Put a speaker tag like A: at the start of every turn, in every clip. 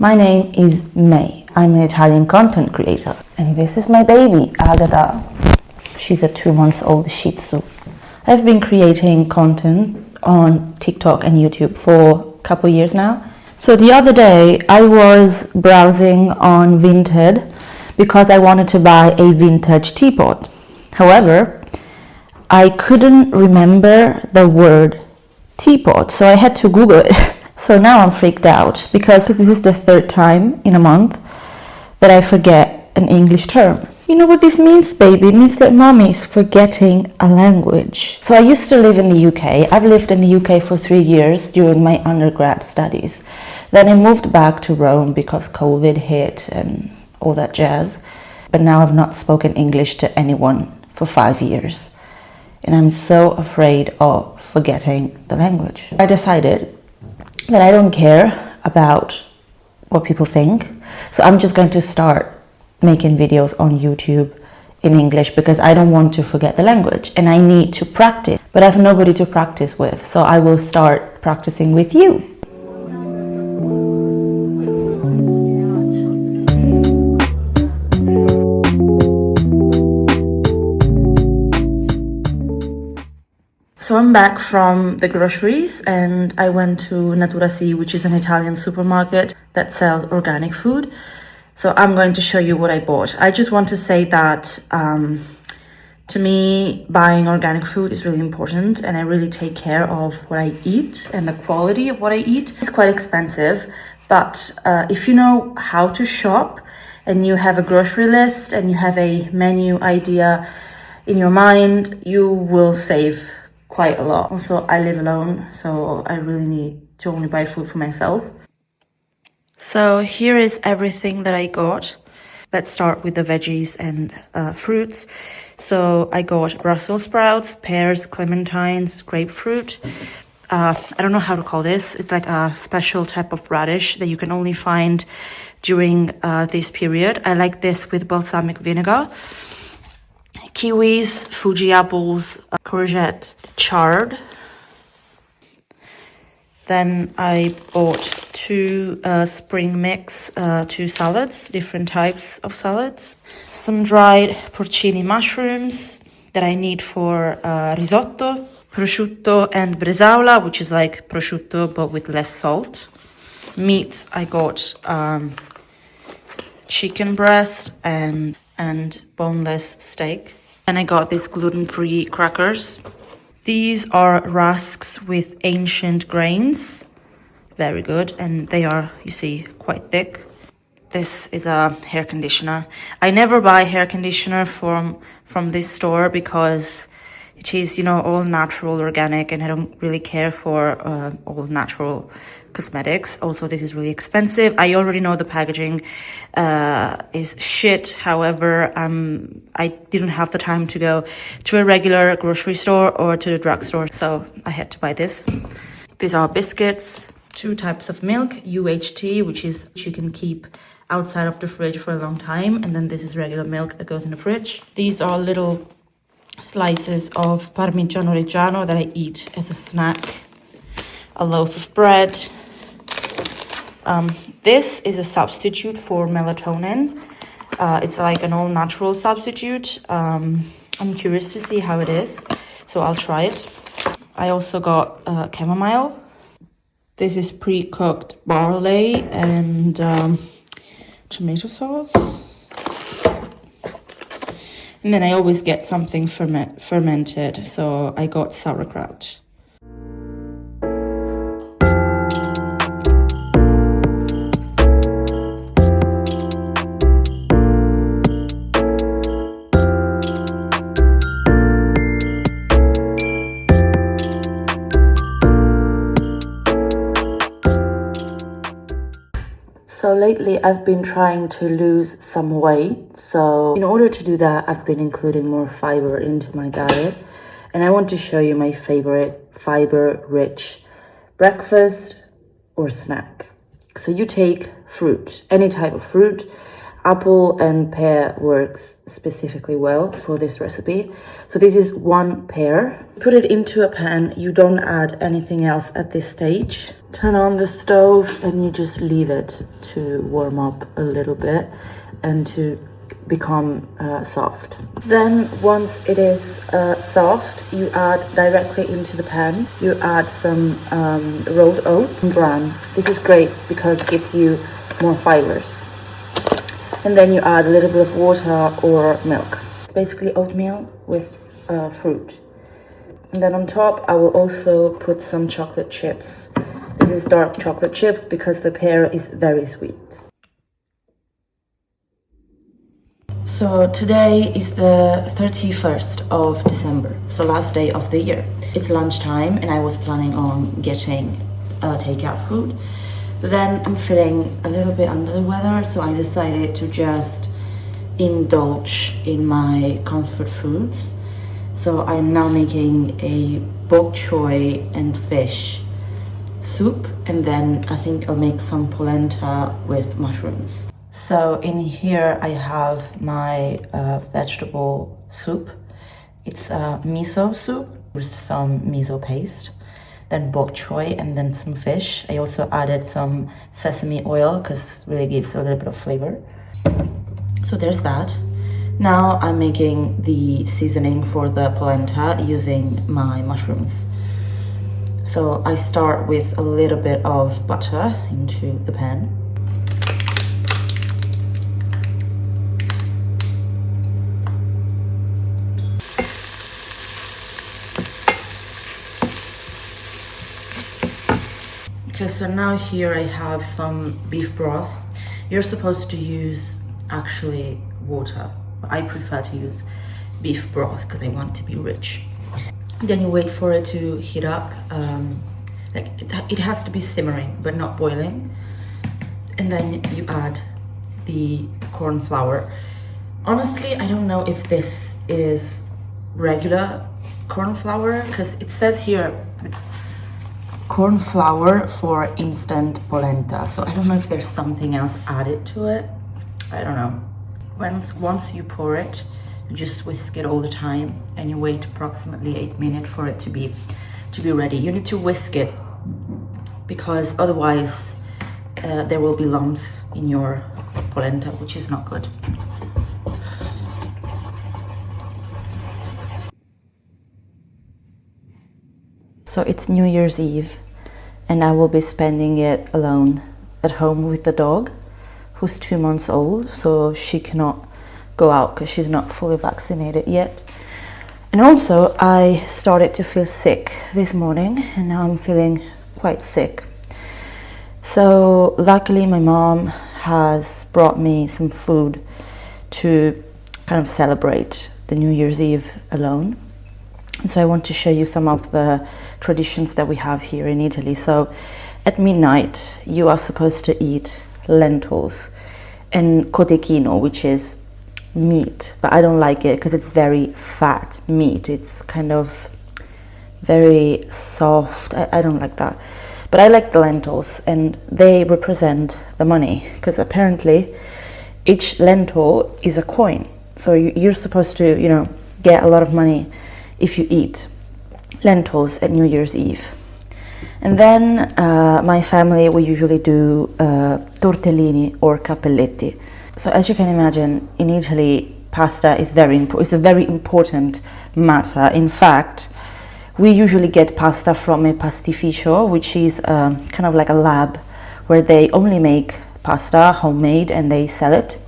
A: My name is May. I'm an Italian content creator. And this is my baby, Agatha. She's a 2-month-old Shih Tzu. I've been creating content on TikTok and YouTube for a couple years now. So the other day I was browsing on Vinted because I wanted to buy a vintage teapot. However, I couldn't remember the word teapot, so I had to Google it. So now I'm freaked out because this is the third time in a month that I forget an English term. You know what this means, baby? It means that mommy is forgetting a language. So I used to live in the UK. I've lived in the UK for 3 years during my undergrad studies. Then I moved back to Rome because COVID hit and all that jazz. But now I've not spoken English to anyone for 5 years. And I'm so afraid of forgetting the language. I decided that I don't care about what people think. So I'm just going to start making videos on YouTube in English because I don't want to forget the language and I need to practice. But I have nobody to practice with, so I will start practicing with you. So I'm back from the groceries and I went to Natura Sì, which is an Italian supermarket that sells organic food. So I'm going to show you what I bought. I just want to say that to me, buying organic food is really important and I really take care of what I eat and the quality of what I eat. It's quite expensive, but if you know how to shop and you have a grocery list and you have a menu idea in your mind, you will save quite a lot. Also, I live alone, so I really need to only buy food for myself. So here is everything that I got. Let's start with the veggies and fruits. So I got Brussels sprouts, pears, clementines, grapefruit. I don't know how to call this. It's like a special type of radish that you can only find during this period. I like this with balsamic vinegar. Kiwis, Fuji apples, courgette, chard. Then I bought two spring mix, 2 salads, different types of salads. Some dried porcini mushrooms that I need for risotto. Prosciutto and bresaola, which is like prosciutto but with less salt. Meats, I got chicken breast and boneless steak. And I got these gluten-free crackers. These are rusks with ancient grains. Very good. And they are, you see, quite thick. This is a hair conditioner. I never buy hair conditioner from this store because it is, you know, all natural, organic, and I don't really care for all natural cosmetics. Also, this is really expensive. I already know the packaging is shit. However, I didn't have the time to go to a regular grocery store or to the drugstore, so I had to buy this. These are biscuits, 2 types of milk, UHT, which you can keep outside of the fridge for a long time, and then this is regular milk that goes in the fridge. These are little slices of Parmigiano Reggiano that I eat as a snack. A loaf of bread. This is a substitute for melatonin. It's like an all-natural substitute. I'm curious to see how it is, so I'll try it. I also got chamomile. This is pre-cooked barley and tomato sauce. And then I always get something fermented, so I got sauerkraut. So lately I've been trying to lose some weight. So in order to do that, I've been including more fiber into my diet. And I want to show you my favorite fiber-rich breakfast or snack. So you take fruit, any type of fruit. Apple and pear works specifically well for this recipe. So this is 1 pear. Put it into a pan. You don't add anything else at this stage. turn on the stove and you just leave it to warm up a little bit and to become soft. Then once it is soft, you add directly into the pan. You add some rolled oats and bran. This is great because it gives you more fibers. And then you add a little bit of water or milk. It's basically oatmeal with fruit. And then on top, I will also put some chocolate chips. This is dark chocolate chips because the pear is very sweet. So today is the 31st of December, so last day of the year. It's lunchtime and I was planning on getting takeout food. But then I'm feeling a little bit under the weather, so I decided to just indulge in my comfort foods. So I'm now making a bok choy and fish soup, and then I think I'll make some polenta with mushrooms. So in here I have my vegetable soup. It's a miso soup with some miso paste, then bok choy, and then some fish. I also added some sesame oil because it really gives a little bit of flavor. So there's that. Now I'm making the seasoning for the polenta using my mushrooms. So I start with a little bit of butter into the pan. Okay, so now here I have some beef broth. You're supposed to use actually water. I prefer to use beef broth because I want it to be rich. Then you wait for it to heat up. It has to be simmering but not boiling. And then you add the corn flour. Honestly, I don't know if this is regular corn flour because it says here it's corn flour for instant polenta. So I don't know if there's something else added to it. I don't know. Once you pour it, you just whisk it all the time and you wait approximately 8 minutes for it to be ready. You need to whisk it because otherwise there will be lumps in your polenta, which is not good. So it's New Year's Eve and I will be spending it alone at home with the dog, who's 2 months old, so she cannot go out because she's not fully vaccinated yet. And also I started to feel sick this morning and now I'm feeling quite sick. So luckily my mom has brought me some food to kind of celebrate the New Year's Eve alone. And so I want to show you some of the traditions that we have here in Italy. So at midnight you are supposed to eat lentils and cotechino, which is meat, but I don't like it because it's very fat meat. It's kind of very soft. I don't like that, but I like the lentils and they represent the money because apparently each lentil is a coin. So you're supposed to, you know, get a lot of money if you eat lentils at New Year's Eve. And then my family, we usually do tortellini or cappelletti. So as you can imagine, in Italy, pasta is it's a very important matter. In fact, we usually get pasta from a pastificio, which is kind of like a lab where they only make pasta homemade and they sell it.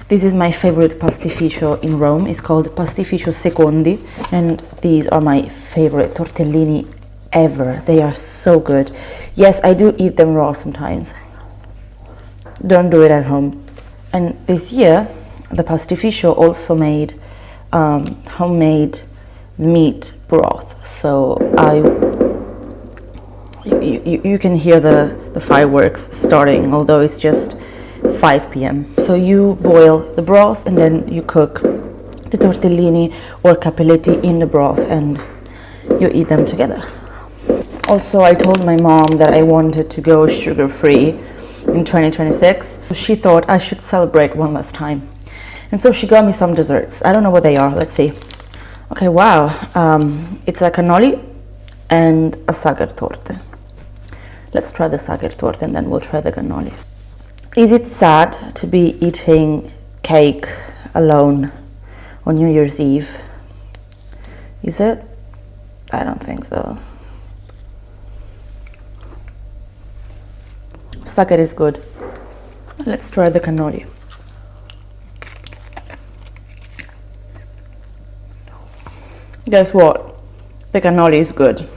A: This is my favorite pastificio in Rome. It's called Pastificio Secondi, and these are my favorite tortellini ever. They are so good. Yes, I do eat them raw sometimes. Don't do it at home. And this year, the pastificio also made homemade meat broth. So you can hear the fireworks starting, although it's just 5 p.m. So you boil the broth and then you cook the tortellini or cappelletti in the broth and you eat them together. Also, I told my mom that I wanted to go sugar-free in 2026. She thought I should celebrate one last time. And so she got me some desserts. I don't know what they are. Let's see. Okay, wow. It's a cannoli and a sagar torte. Let's try the sacher torte and then we'll try the cannoli. Is it sad to be eating cake alone on New Year's Eve? Is it? I don't think so. Sacher is good. Let's try the cannoli. Guess what? The cannoli is good.